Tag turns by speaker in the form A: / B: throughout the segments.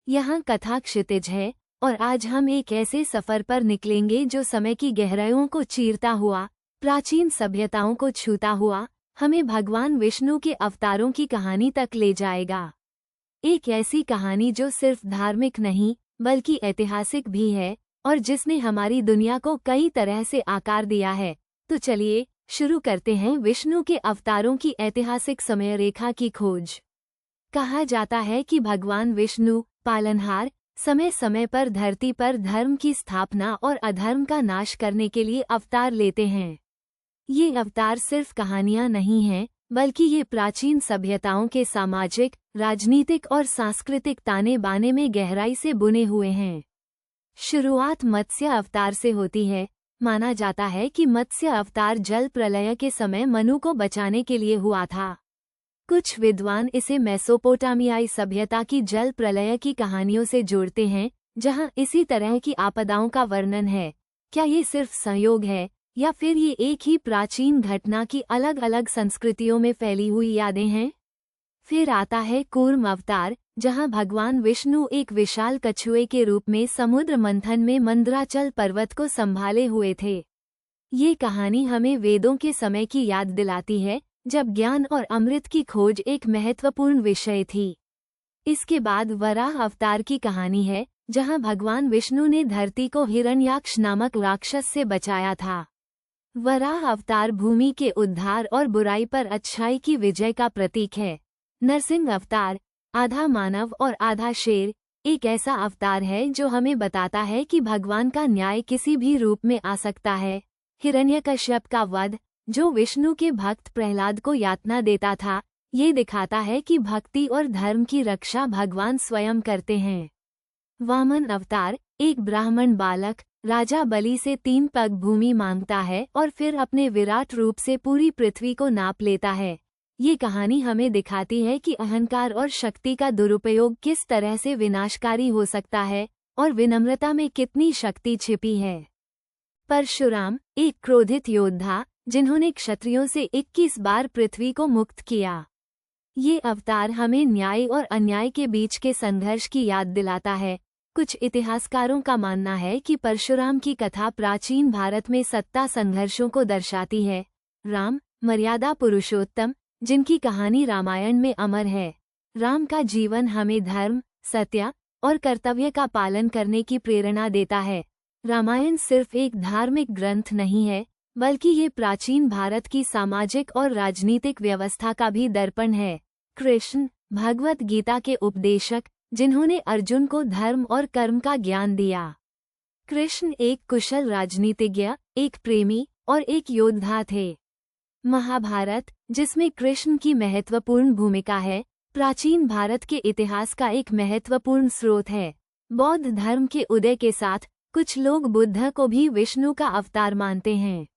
A: यहाँ कथा क्षितिज है और आज हम एक ऐसे सफर पर निकलेंगे जो समय की गहराइयों को चीरता हुआ, प्राचीन सभ्यताओं को छूता हुआ, हमें भगवान विष्णु के अवतारों की कहानी तक ले जाएगा। एक ऐसी कहानी जो सिर्फ धार्मिक नहीं बल्कि ऐतिहासिक भी है और जिसने हमारी दुनिया को कई तरह से आकार दिया है। तो चलिए शुरू करते हैं विष्णु के अवतारों की ऐतिहासिक समय रेखा की खोज। कहा जाता है कि भगवान विष्णु पालनहार समय समय पर धरती पर धर्म की स्थापना और अधर्म का नाश करने के लिए अवतार लेते हैं। ये अवतार सिर्फ कहानियां नहीं हैं, बल्कि ये प्राचीन सभ्यताओं के सामाजिक, राजनीतिक और सांस्कृतिक ताने बाने में गहराई से बुने हुए हैं। शुरुआत मत्स्य अवतार से होती है। माना जाता है कि मत्स्य अवतार जल प्रलय के समय मनु को बचाने के लिए हुआ था। कुछ विद्वान इसे मेसोपोटामियाई सभ्यता की जल प्रलय की कहानियों से जोड़ते हैं, जहां इसी तरह की आपदाओं का वर्णन है। क्या ये सिर्फ संयोग है या फिर ये एक ही प्राचीन घटना की अलग अलग संस्कृतियों में फैली हुई यादें हैं? फिर आता है कूर्म अवतार, जहां भगवान विष्णु एक विशाल कछुए के रूप में समुद्र मंथन में मंदराचल पर्वत को संभाले हुए थे। ये कहानी हमें वेदों के समय की याद दिलाती है, जब ज्ञान और अमृत की खोज एक महत्वपूर्ण विषय थी। इसके बाद वराह अवतार की कहानी है, जहां भगवान विष्णु ने धरती को हिरण्याक्ष नामक राक्षस से बचाया था। वराह अवतार भूमि के उद्धार और बुराई पर अच्छाई की विजय का प्रतीक है। नरसिंह अवतार, आधा मानव और आधा शेर, एक ऐसा अवतार है जो हमें बताता है कि भगवान का न्याय किसी भी रूप में आ सकता है। हिरण्यकश्यप का वध, जो विष्णु के भक्त प्रहलाद को यातना देता था, ये दिखाता है कि भक्ति और धर्म की रक्षा भगवान स्वयं करते हैं। वामन अवतार, एक ब्राह्मण बालक राजा बलि से 3 पग भूमि मांगता है और फिर अपने विराट रूप से पूरी पृथ्वी को नाप लेता है। ये कहानी हमें दिखाती है कि अहंकार और शक्ति का दुरुपयोग किस तरह से विनाशकारी हो सकता है और विनम्रता में कितनी शक्ति छिपी है। परशुराम, एक क्रोधित योद्धा जिन्होंने क्षत्रियों से 21 बार पृथ्वी को मुक्त किया। ये अवतार हमें न्याय और अन्याय के बीच के संघर्ष की याद दिलाता है। कुछ इतिहासकारों का मानना है कि परशुराम की कथा प्राचीन भारत में सत्ता संघर्षों को दर्शाती है। राम, मर्यादा पुरुषोत्तम, जिनकी कहानी रामायण में अमर है। राम का जीवन हमें धर्म, सत्य और कर्तव्य का पालन करने की प्रेरणा देता है। रामायण सिर्फ एक धार्मिक ग्रंथ नहीं है, बल्कि ये प्राचीन भारत की सामाजिक और राजनीतिक व्यवस्था का भी दर्पण है। कृष्ण, भगवत गीता के उपदेशक, जिन्होंने अर्जुन को धर्म और कर्म का ज्ञान दिया। कृष्ण एक कुशल राजनीतिज्ञ, एक प्रेमी और एक योद्धा थे। महाभारत, जिसमें कृष्ण की महत्वपूर्ण भूमिका है, प्राचीन भारत के इतिहास का एक महत्वपूर्ण स्रोत है। बौद्ध धर्म के उदय के साथ कुछ लोग बुद्ध को भी विष्णु का अवतार मानते हैं।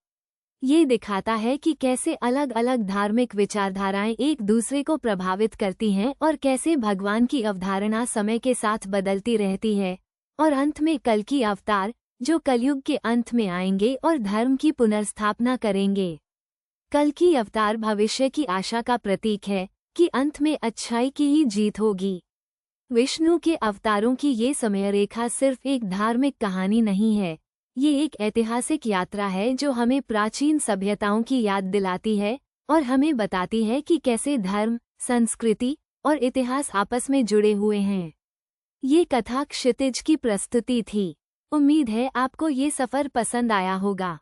A: ये दिखाता है कि कैसे अलग अलग धार्मिक विचारधाराएं एक दूसरे को प्रभावित करती हैं और कैसे भगवान की अवधारणा समय के साथ बदलती रहती है। और अंत में कल्कि अवतार, जो कलयुग के अंत में आएंगे और धर्म की पुनर्स्थापना करेंगे। कल्कि अवतार भविष्य की आशा का प्रतीक है कि अंत में अच्छाई की ही जीत होगी। विष्णु के अवतारों की ये समय रेखा सिर्फ एक धार्मिक कहानी नहीं है, ये एक ऐतिहासिक यात्रा है जो हमें प्राचीन सभ्यताओं की याद दिलाती है और हमें बताती है कि कैसे धर्म, संस्कृति और इतिहास आपस में जुड़े हुए हैं। ये कथा क्षितिज की प्रस्तुति थी। उम्मीद है आपको ये सफर पसंद आया होगा।